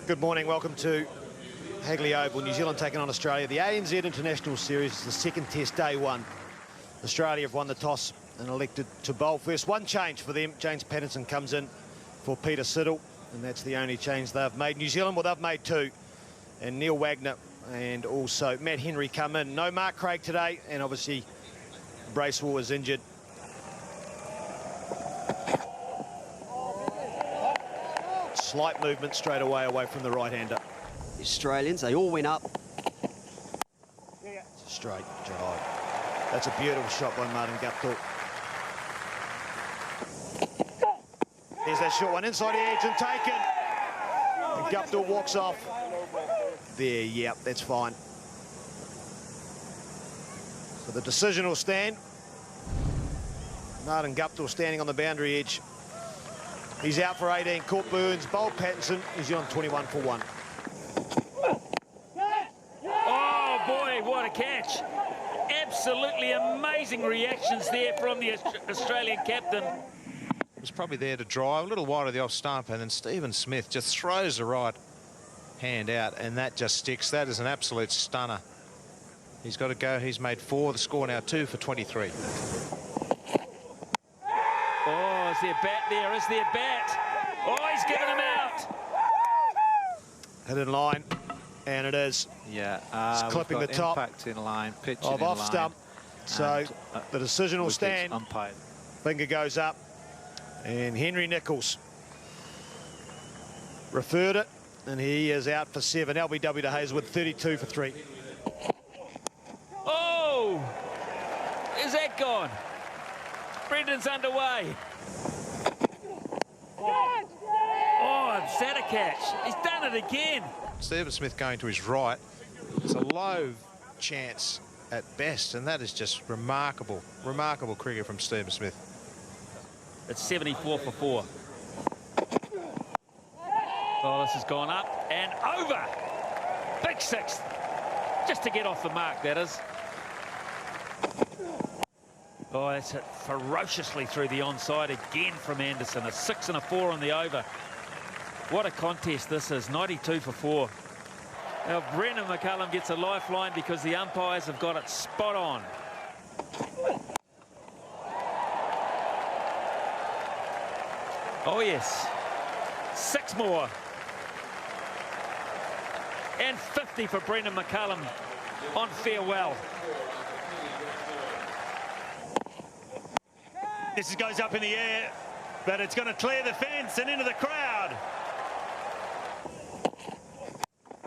Good morning, welcome to Hagley Oval. New Zealand taking on Australia. The ANZ International Series is the second test, day one. Australia have won the toss and elected to bowl first. One change for them. James Pattinson comes in for Peter Siddle, and that's the only change they've made. New Zealand, well, they've made two. And Neil Wagner and also Matt Henry come in. No Mark Craig today, and obviously Bracewell is injured. Slight movement straight away from the right-hander. The Australians, they all went up. Straight drive. That's a beautiful shot by Martin Guptill. There's that short one inside the edge and taken. And Guptill walks off. There, yep, that's fine. So the decision will stand. Martin Guptill standing on the boundary edge. He's out for 18. Caught Burns, bowled Pattinson. New Zealand 21 for 1. Oh, boy, what a catch. Absolutely amazing reactions there from the Australian captain. Was probably there to drive, a little wide of the off stump, and then Stephen Smith just throws the right hand out, and that just sticks. That is an absolute stunner. He's got to go. He's made 4. The score now 2 for 23. Oh, is there a bat there? Is there a bat? Oh, he's given him out. Hit in line, and it is. Yeah, it's clipping the top. Impact in line, pitch of in off line, stump. So the decision will stand. Umpired. Finger goes up, and Henry Nicholls referred it, and he is out for 7. LBW to Hazelwood, 32 for 3. Oh, is that gone? Brendan's underway. Oh, is that a catch? He's done it again. Stephen Smith going to his right. It's a low chance at best, and that is just remarkable cricket from Stephen Smith. It's 74 for 4. Oh, this has gone up and over. Big 6. Just to get off the mark, that is. Oh, that's hit ferociously through the onside again from Anderson. A 6 and a 4 on the over. What a contest this is. 92 for 4. Now, Brendan McCullum gets a lifeline because the umpires have got it spot on. Oh, yes. 6 more. And 50 for Brendan McCullum on farewell. This goes up in the air, but it's going to clear the fence and into the crowd.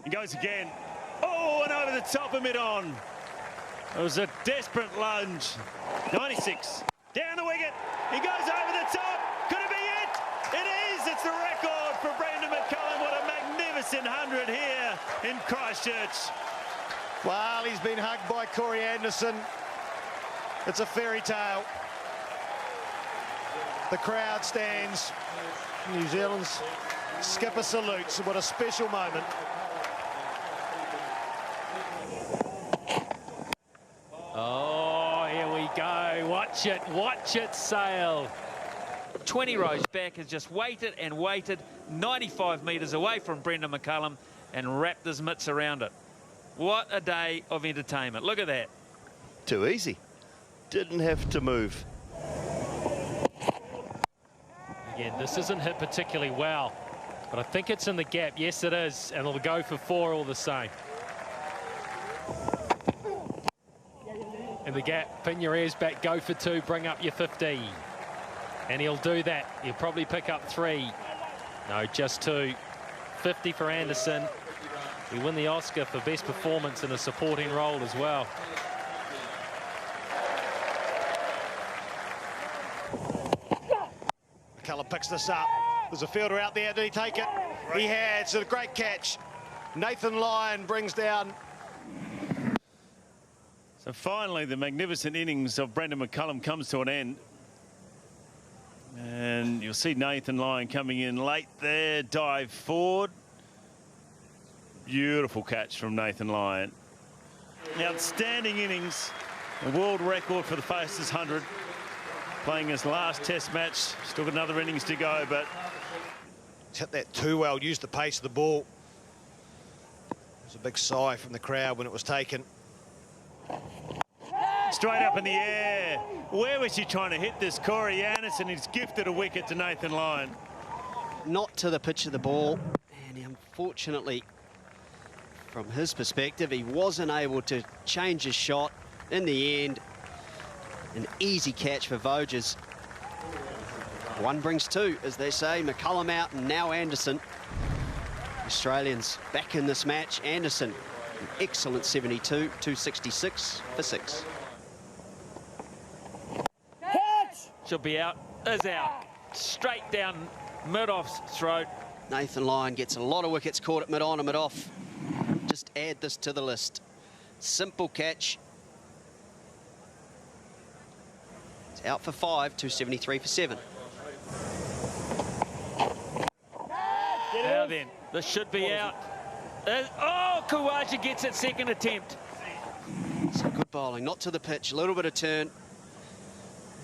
He goes again. Oh, and over the top of mid-on. It was a desperate lunge. 96. Down the wicket. He goes over the top. Could it be it? It is. It's the record for Brendan McCullum. What a magnificent 100 here in Christchurch. Well, he's been hugged by Corey Anderson. It's a fairy tale. The crowd stands. New Zealand's skipper salutes. What a special moment. Oh, here we go. Watch it sail. 20 rows back, has just waited and waited 95 metres away from Brendan McCullum and wrapped his mitts around it. What a day of entertainment. Look at that. Too easy. Didn't have to move. Again, this isn't hit particularly well, but I think it's in the gap. Yes, it is, and it'll go for 4 all the same. In the gap, pin your ears back, go for 2, bring up your 50. And he'll do that. He'll probably pick up 3. No, just 2. 50 for Anderson. We win the Oscar for best performance in a supporting role as well. McCullum picks this up. There's a fielder out there. Did he take it? He had. It's a great catch. Nathan Lyon brings down. So finally, the magnificent innings of Brendan McCullum comes to an end. And you'll see Nathan Lyon coming in late there, dive forward. Beautiful catch from Nathan Lyon. Outstanding innings. A world record for the fastest 100. Playing his last test match. Still got another innings to go, but hit that too well, used the pace of the ball. It's a big sigh from the crowd when it was taken. Straight up in the air. Where was he trying to hit this? Corey Anderson, he's gifted a wicket to Nathan Lyon. Not to the pitch of the ball. And unfortunately, from his perspective, he wasn't able to change his shot. In the end, an easy catch for Voges. One brings two, as they say. McCullum out and now Anderson. Australians back in this match. Anderson, an excellent 72, 266 for 6. She'll be out, is out. Straight down mid-off's throat. Nathan Lyon gets a lot of wickets caught at mid-on and mid-off. Just add this to the list. Simple catch. It's out for 5, 273 for 7. Now then, this should be out. Oh, Khawaja gets it second attempt. Some good bowling, not to the pitch, a little bit of turn.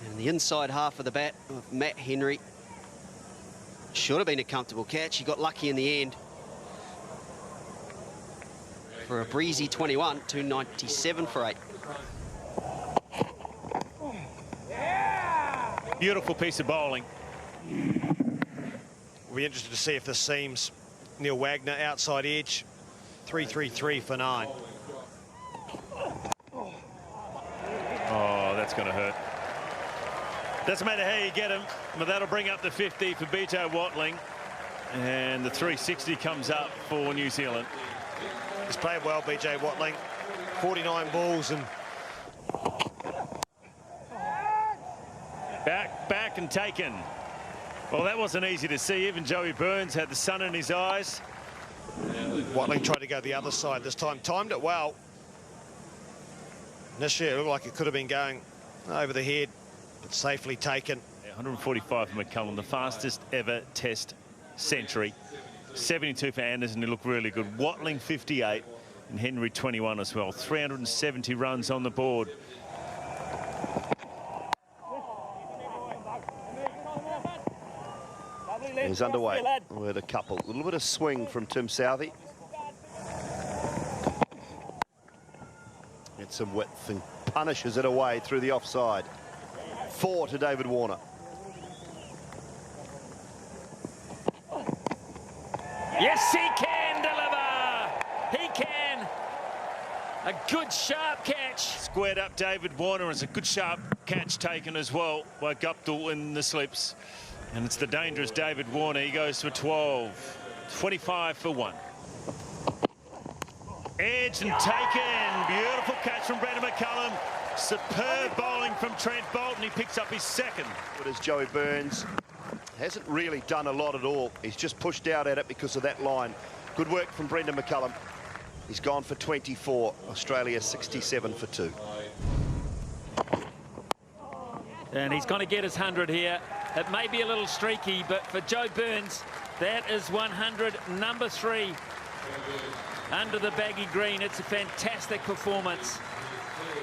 And the inside half of the bat of Matt Henry. Should have been a comfortable catch. He got lucky in the end. For a breezy 21, 297 for 8. Beautiful piece of bowling. We'll be interested to see if this seams Neil Wagner outside edge. 3-3-3 for 9. Oh, that's going to hurt. Doesn't matter how you get him, but that'll bring up the 50 for BJ Watling. And the 360 comes up for New Zealand. He's played well, BJ Watling. 49 balls and... Back and taken. Well, that wasn't easy to see. Even Joey Burns had the sun in his eyes. Watling tried to go the other side this time. Timed it well. Initially, it looked like it could have been going over the head, but safely taken. 145 for McCullum, the fastest ever Test century. 72 for Anderson, who looked really good. Watling 58 and Henry 21 as well. 370 runs on the board. He's underway with a couple. A little bit of swing from Tim Southey. Gets some width and punishes it away through the offside. 4 to David Warner. Yes, he can deliver. He can. A good sharp catch. Squared up David Warner. It's a good sharp catch taken as well by Guptill in the slips. And it's the dangerous David Warner. He goes for 12. 25 for 1. Edged and taken. Beautiful catch from Brendon McCullum. Superb bowling from Trent Bolton. He picks up his second. But as Joey Burns hasn't really done a lot at all. He's just pushed out at it because of that line. Good work from Brendon McCullum. He's gone for 24. Australia 67 for 2. And he's going to get his 100 here. It may be a little streaky, but for Joe Burns, that is 100, number 3. Under the baggy green, it's a fantastic performance.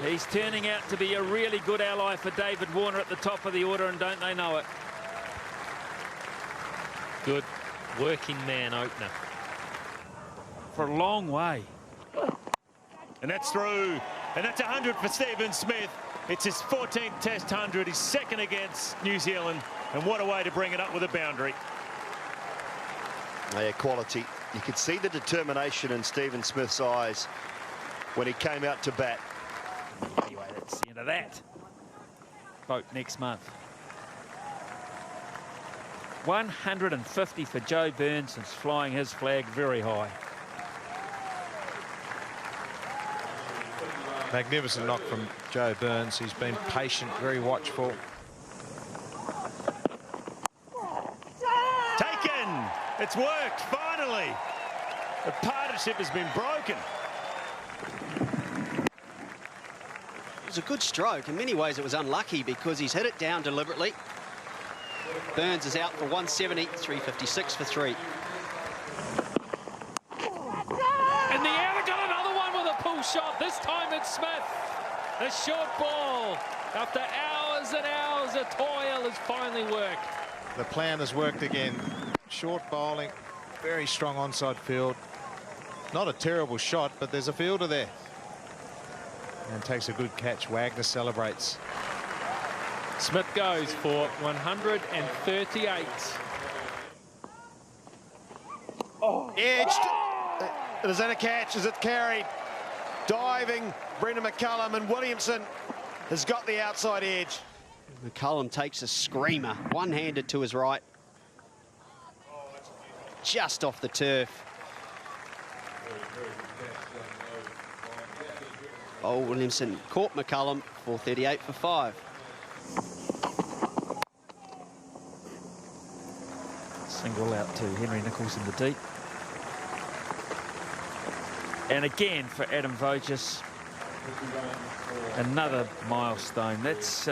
He's turning out to be a really good ally for David Warner at the top of the order, and don't they know it? Good working man opener. For a long way. And that's through. And that's 100 for Stephen Smith. It's his 14th Test 100. He's second against New Zealand. And what a way to bring it up with a boundary. Yeah, quality. You could see the determination in Stephen Smith's eyes when he came out to bat. Anyway, that's the end of that. Vote next month. 150 for Joe Burns, and flying his flag very high. Magnificent knock from Joe Burns. He's been patient, very watchful. Taken! It's worked, finally! The partnership has been broken. It was a good stroke. In many ways, it was unlucky because he's hit it down deliberately. Burns is out for 170, 356 for 3. In the air, they got another one with a pull shot. This time it's Smith. A short ball. After hours and hours of toil has finally worked. The plan has worked again. Short bowling, very strong onside field. Not a terrible shot, but there's a fielder there. And takes a good catch. Wagner celebrates. Smith goes for 138. Edged. Is that a catch? Is it carried? Diving, Brendan McCullum, and Williamson has got the outside edge. McCullum takes a screamer, one-handed to his right. Just off the turf. Oh, Williamson caught McCullum for 38 for 5. Single out to Henry Nicholls in the deep. And again for Adam Voges, another milestone. That's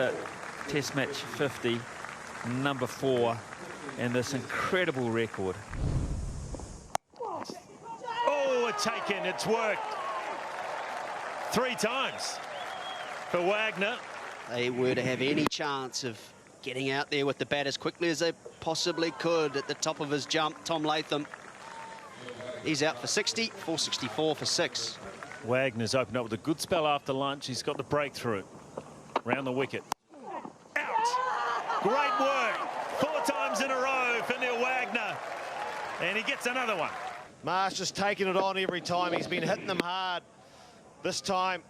Test match 50, number 4, and this incredible record. Oh, it's taken, it's worked. 3 times for Wagner. They were to have any chance of getting out there with the bat as quickly as they possibly could at the top of his jump. Tom Latham, he's out for 60, 464 for 6. Wagner's opened up with a good spell after lunch. He's got the breakthrough round the wicket. Out. Great work. 4 times in a row for Neil Wagner. And he gets another one. Marsh just taking it on every time. He's been hitting them hard. This time,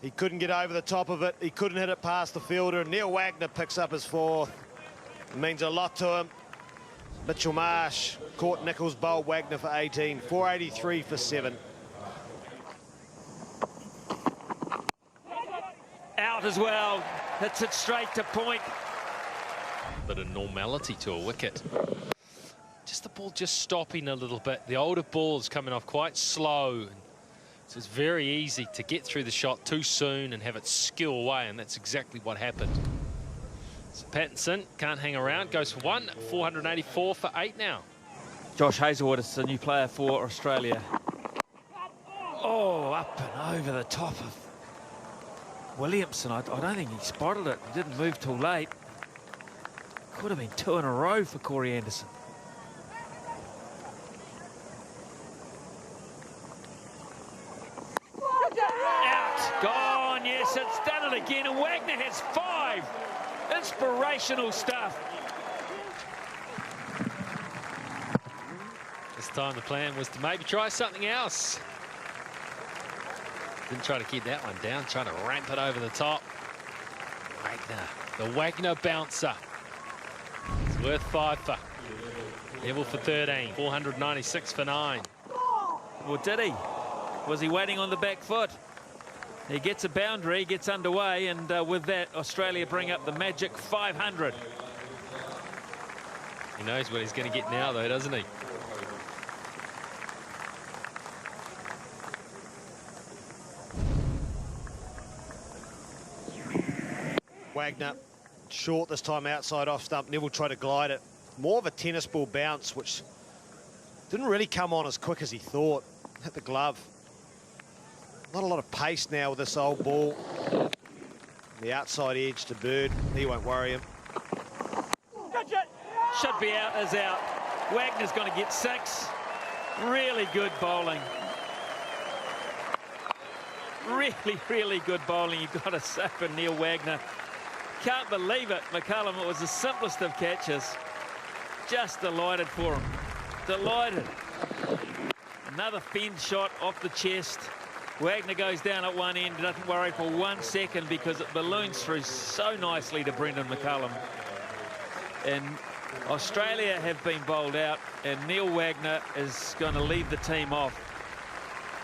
he couldn't get over the top of it. He couldn't hit it past the fielder. Neil Wagner picks up his 4th. It means a lot to him. Mitchell Marsh caught Nicholls, bowled Wagner for 18. 483 for 7. Out as well. Hits it straight to point. Bit of normality to a wicket. Just the ball just stopping a little bit. The older ball's coming off quite slow. So it's very easy to get through the shot too soon and have it skew away, and that's exactly what happened. So Pattinson can't hang around, goes for 1, 484 for 8 now. Josh Hazlewood is the new player for Australia. Oh, up and over the top of Williamson. I don't think he spotted it. He didn't move till late. Could have been 2 in a row for Corey Anderson. Out, gone, yes, it's done it again, and Wagner has 5. Inspirational stuff. This time the plan was to maybe try something else. Didn't try to keep that one down, trying to ramp it over the top. Wagner, the Wagner bouncer. It's worth 5 for. Level for 13, 496 for 9. Well, did he? Was he waiting on the back foot? He gets a boundary, gets underway, and with that, Australia bring up the magic 500. He knows what he's going to get now, though, doesn't he? Wagner short this time outside off stump. Neville tried to glide it. More of a tennis ball bounce, which didn't really come on as quick as he thought. Hit the glove. Not a lot of pace now with this old ball. The outside edge to Bird. He won't worry him. Should be out, is out. Wagner's going to get 6. Really good bowling. Really, really good bowling, you've got to say, for Neil Wagner. Can't believe it, McCullum. It was the simplest of catches. Just delighted for him. Delighted. Another fin shot off the chest. Wagner goes down at one end, doesn't worry for 1 second because it balloons through so nicely to Brendan McCullum. And Australia have been bowled out, and Neil Wagner is going to lead the team off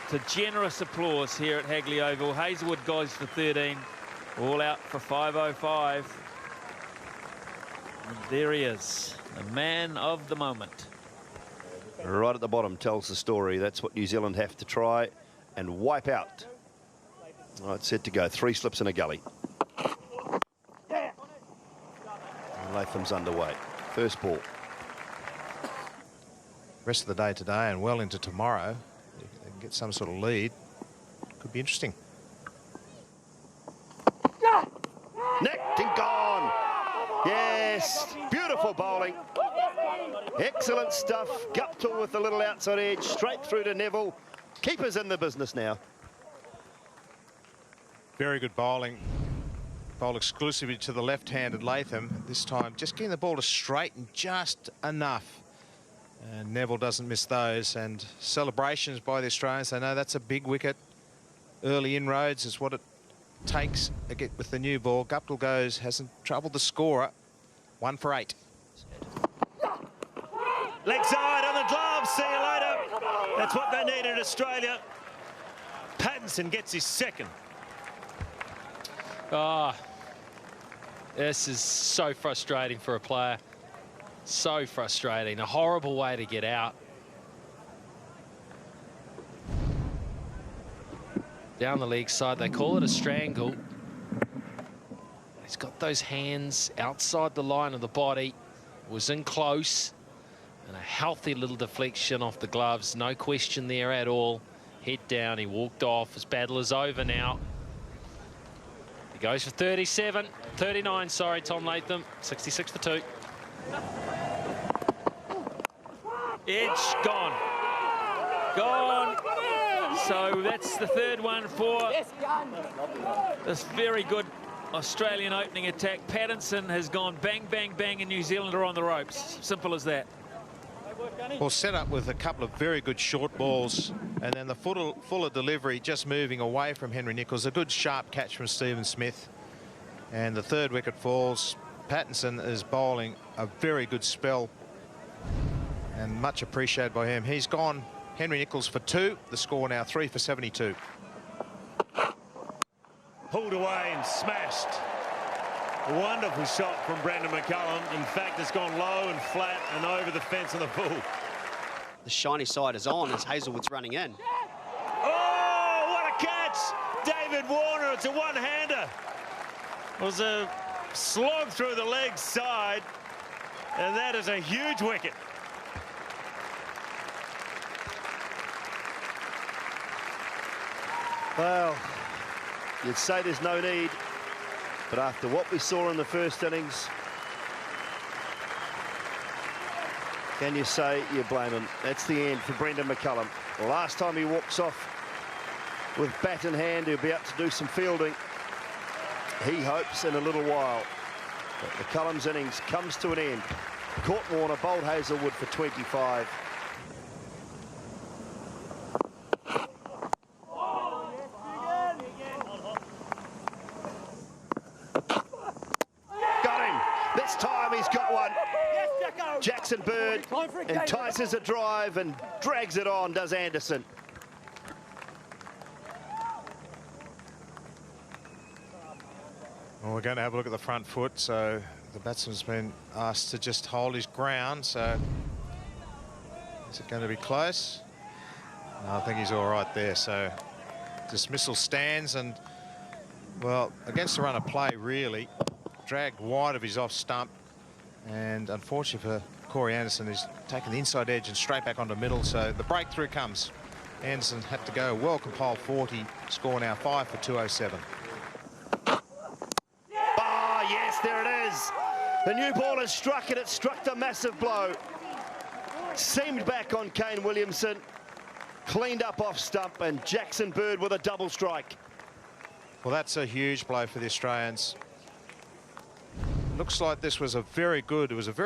to generous applause here at Hagley Oval. Hazlewood goes for 13, all out for 505. And there he is, the man of the moment. Right at the bottom tells the story. That's what New Zealand have to try and wipe out. All right, set to go. 3 slips in a gully. And Latham's underway. First ball. Rest of the day today and well into tomorrow, they can get some sort of lead. Could be interesting. Nicked and gone. Yes, beautiful bowling. Excellent stuff. Guptill with a little outside edge, straight through to Neville. Keeper's in the business now. Very good bowling. Bowl exclusively to the left-handed Latham. This time just getting the ball to straighten just enough. And Neville doesn't miss those. And celebrations by the Australians. They know that's a big wicket. Early inroads is what it takes again with the new ball. Guptill goes, hasn't troubled the scorer. 1 for 8. Leg side on the glove. See you later. That's what they need in Australia. Pattinson gets his second. Ah, this is so frustrating for a player. So frustrating. A horrible way to get out. Down the leg side, they call it a strangle. He's got those hands outside the line of the body. Was in close. And a healthy little deflection off the gloves. No question there at all. Head down, he walked off. His battle is over now. He goes for 39, sorry, Tom Latham. 66 for 2. Edge gone. Gone. So that's the third one for this very good Australian opening attack. Pattinson has gone bang, bang, bang, and New Zealand are on the ropes. Simple as that. Well, set up with a couple of very good short balls, and then the fuller delivery just moving away from Henry Nicholls. A good sharp catch from Stephen Smith. And the third wicket falls. Pattinson is bowling a very good spell and much appreciated by him. He's gone Henry Nicholls for 2. The score now 3 for 72. Pulled away and smashed. A wonderful shot from Brendon McCullum. In fact, it's gone low and flat and over the fence on the full. The shiny side is on as Hazelwood's running in. Oh, what a catch! David Warner, it's a one-hander. It was a slog through the leg side, and that is a huge wicket. Well, you'd say there's no need, but after what we saw in the first innings, can you say you blame him? That's the end for Brendon McCullum. The last time he walks off with bat in hand, he'll be up to do some fielding. He hopes in a little while. But McCullum's innings comes to an end. Caught Warner, bowled Hazelwood for 25. Jackson Bird entices a drive and drags it on, does Anderson. Well, we're going to have a look at the front foot. So the batsman's been asked to just hold his ground. So is it going to be close? No, I think he's all right there. So dismissal stands, and, well, against the run of play, really. Dragged wide of his off stump. And unfortunately for Corey Anderson, he's taken the inside edge and straight back onto middle. So the breakthrough comes. Anderson had to go well-compiled 40. Score now 5 for 207. Ah, yes, there it is. The new ball has struck it. It struck the massive blow. Seamed back on Kane Williamson. Cleaned up off stump, and Jackson Bird with a double strike. Well, that's a huge blow for the Australians. Looks like this was a very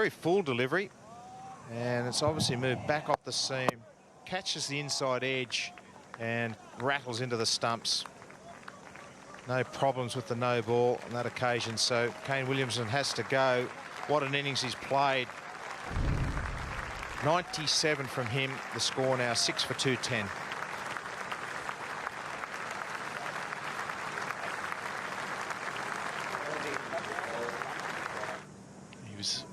full delivery, and it's obviously moved back off the seam, catches the inside edge and rattles into the stumps. No problems with the no ball on that occasion, so Kane Williamson has to go. What an innings he's played. 97 from him. The score now 6 for 210.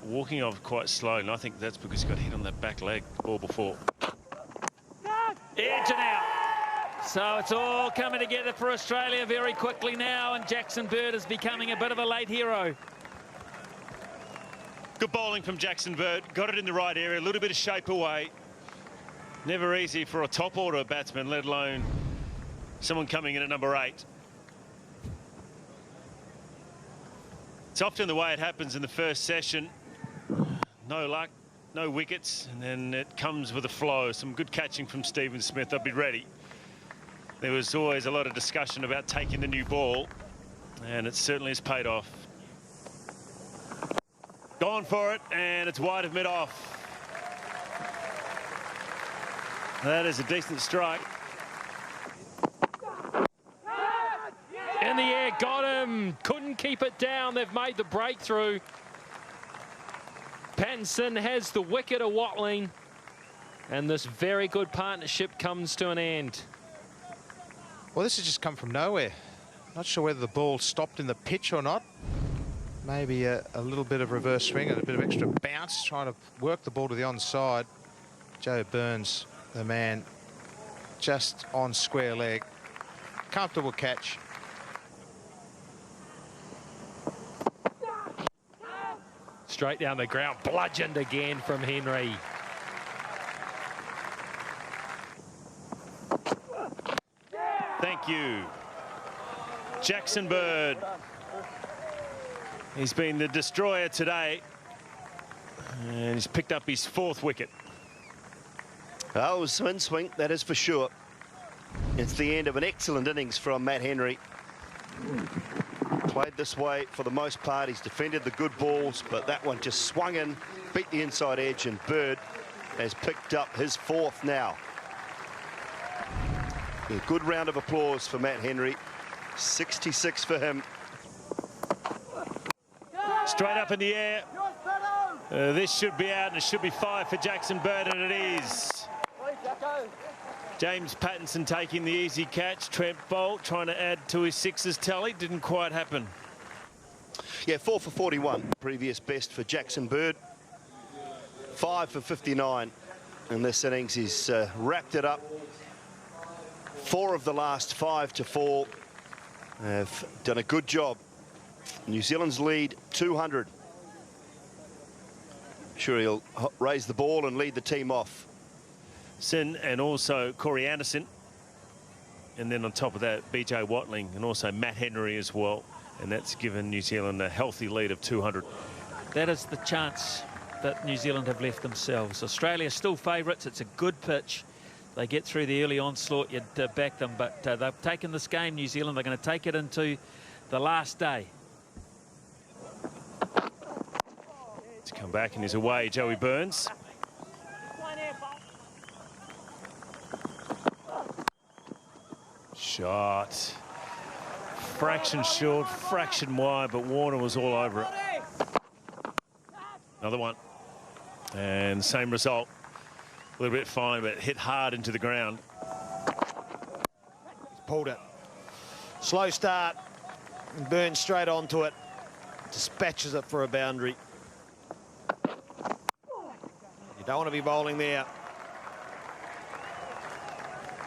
Walking off quite slow, and I think that's because he got hit on that back leg ball before. Edge and out. So it's all coming together for Australia very quickly now, and Jackson Bird is becoming a bit of a late hero. Good bowling from Jackson Bird. Got it in the right area, a little bit of shape away. Never easy for a top order batsman, let alone someone coming in at number 8. It's often the way it happens in the first session. No luck. no wickets, and then it comes with a flow. Some good catching from Stephen Smith. They'll be ready. There was always a lot of discussion about taking the new ball, and it certainly has paid off. Gone for it, and it's wide of mid-off. That is a decent strike. In the air, got him. Couldn't keep it down. They've made the breakthrough. Pattinson has the wicket of Watling, and this very good partnership comes to an end. Well, this has just come from nowhere. Not sure whether the ball stopped in the pitch or not. Maybe a little bit of reverse swing and a bit of extra bounce, trying to work the ball to the onside. Joe Burns, the man, just on square leg. Comfortable catch. Straight down the ground, bludgeoned again from Henry. Thank you. Jackson Bird. He's been the destroyer today, and he's picked up his 4th wicket. Oh, swing, that is for sure. It's the end of an excellent innings from Matt Henry. Played this way for the most part. He's defended the good balls, but that one just swung in, beat the inside edge, and Bird has picked up his 4th now. A good round of applause for Matt Henry. 66 for him. Straight up in the air. This should be out, and it should be 5 for Jackson Bird, and it is. James Pattinson taking the easy catch. Trent Boult trying to add to his 6's tally. Didn't quite happen. Yeah, 4 for 41. Previous best for Jackson Bird. 5 for 59 in this innings. He's wrapped it up. 4 of the last 5 to 4. Have done a good job. New Zealand's lead 200. Sure, he'll raise the ball and lead the team off. Sin and also Corey Anderson. And then on top of that, BJ Watling and also Matt Henry as well. And that's given New Zealand a healthy lead of 200. That is the chance that New Zealand have left themselves. Australia still favourites. It's a good pitch. They get through the early onslaught, you'd back them. But they've taken this game, New Zealand. They're going to take it into the last day. To come back and he's away, Joey Burns. Shot. Fraction short, fraction wide, but Warner was all over it. Another one. And same result. A little bit fine, but hit hard into the ground. He's pulled it. Slow start. And Burns straight onto it. Dispatches it for a boundary. You don't want to be bowling there.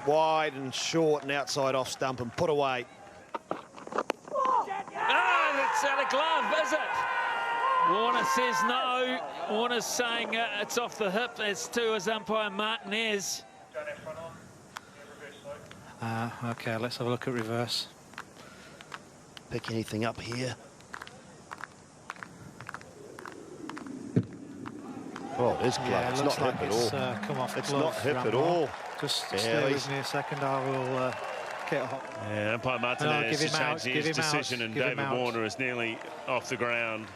Wide and short and outside off stump and put away. Ah, that's out of glove, is it? Warner says no. Warner's saying it's off the hip, as to his umpire Martinez. OK, let's have a look at reverse. Pick anything up here. Oh, it is glove. Yeah, it's looks not like hip it's at all. come off It's glove, not hip at Rambo. all. Just Yeah, stay with me a second. I will get hot. Yeah, umpire Martinez give has him out, changed give his him out, decision, and give him David out. Warner is nearly off the ground.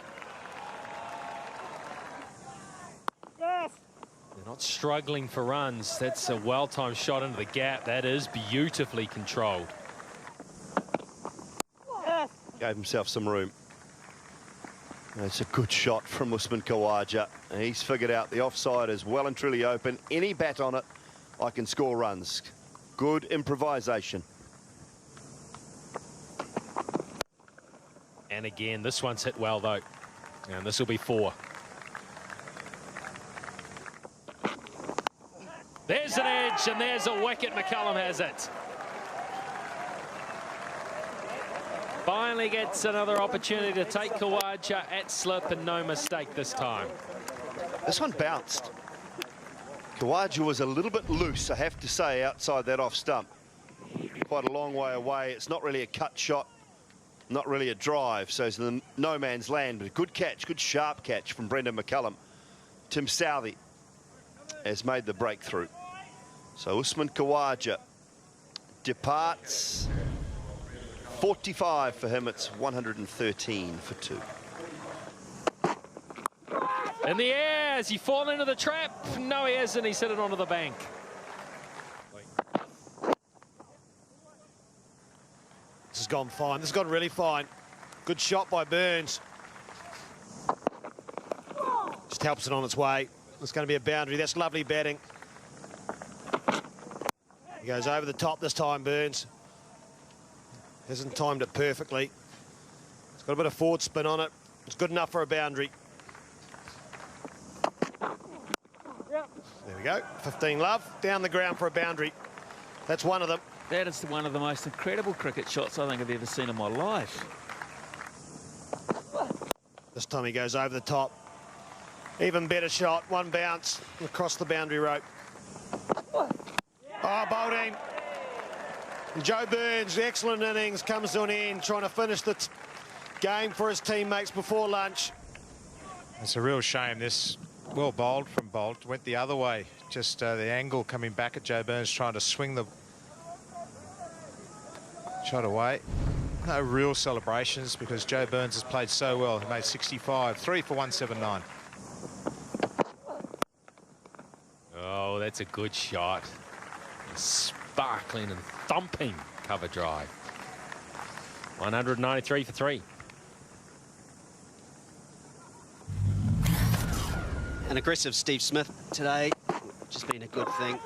They're not struggling for runs. That's a well-timed shot into the gap. That is beautifully controlled. Gave himself some room. It's a good shot from Usman Khawaja. And he's figured out the offside is well and truly open. Any bat on it, I can score runs. Good improvisation. And again, this one's hit well, though. And this will be 4. There's an edge, and there's a wicket. McCullum has it. Finally gets another opportunity to take Khawaja at slip, and no mistake this time. This one bounced. Khawaja was a little bit loose, I have to say, outside that off stump. Quite a long way away. It's not really a cut shot, not really a drive, so it's in no man's land, but a good catch, good sharp catch from Brendan McCullum. Tim Southey has made the breakthrough. So Usman Khawaja departs. 45 for him. It's 113 for 2. In the air, has he fallen into the trap? No, he hasn't. He's hit it onto the bank. This has gone fine. This has gone really fine. Good shot by Burns. Just helps it on its way. It's going to be a boundary. That's lovely batting. He goes over the top this time, Burns. Hasn't timed it perfectly. It's got a bit of forward spin on it. It's good enough for a boundary. There we go. 15 love. Down the ground for a boundary. That's one of them. That is one of the most incredible cricket shots I think I've ever seen in my life. This time he goes over the top. Even better shot. One bounce across the boundary rope. Oh, bowling. Joe Burns, excellent innings, comes to an end, trying to finish the game for his teammates before lunch. It's a real shame. This well bowled from Bolt went the other way. Just the angle coming back at Joe Burns, trying to swing the shot away. No real celebrations because Joe Burns has played so well. He made 65, 3 for 179. Oh, that's a good shot. Sparkling and thumping cover drive. 193 for 3. An aggressive Steve Smith today, which has been a good thing.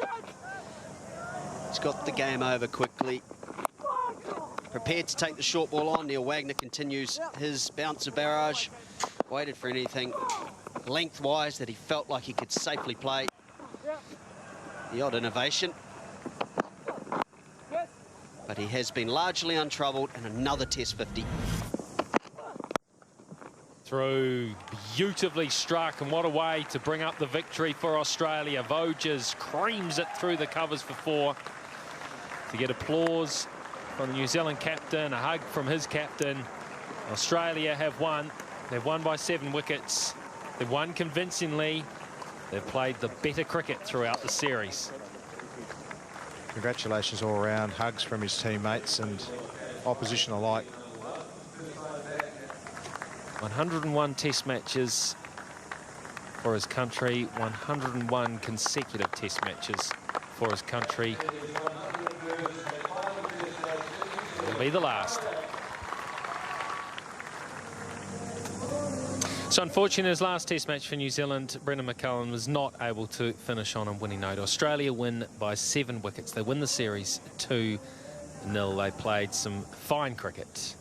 He's got the game over quickly. Prepared to take the short ball on. Neil Wagner continues his bouncer barrage. Waited for anything lengthwise that he felt like he could safely play. The odd innovation. But he has been largely untroubled, and another Test 50. Through, beautifully struck, and what a way to bring up the victory for Australia. Voges creams it through the covers for 4 to get applause from the New Zealand captain, a hug from his captain. Australia have won. They've won by 7 wickets. They've won convincingly. They've played the better cricket throughout the series. Congratulations all around. Hugs from his teammates and opposition alike. 101 Test matches for his country, 101 consecutive Test matches for his country. It'll be the last. So unfortunately, his last Test match for New Zealand, Brendan McCullum was not able to finish on a winning note. Australia win by 7 wickets. They win the series 2-0. They played some fine cricket.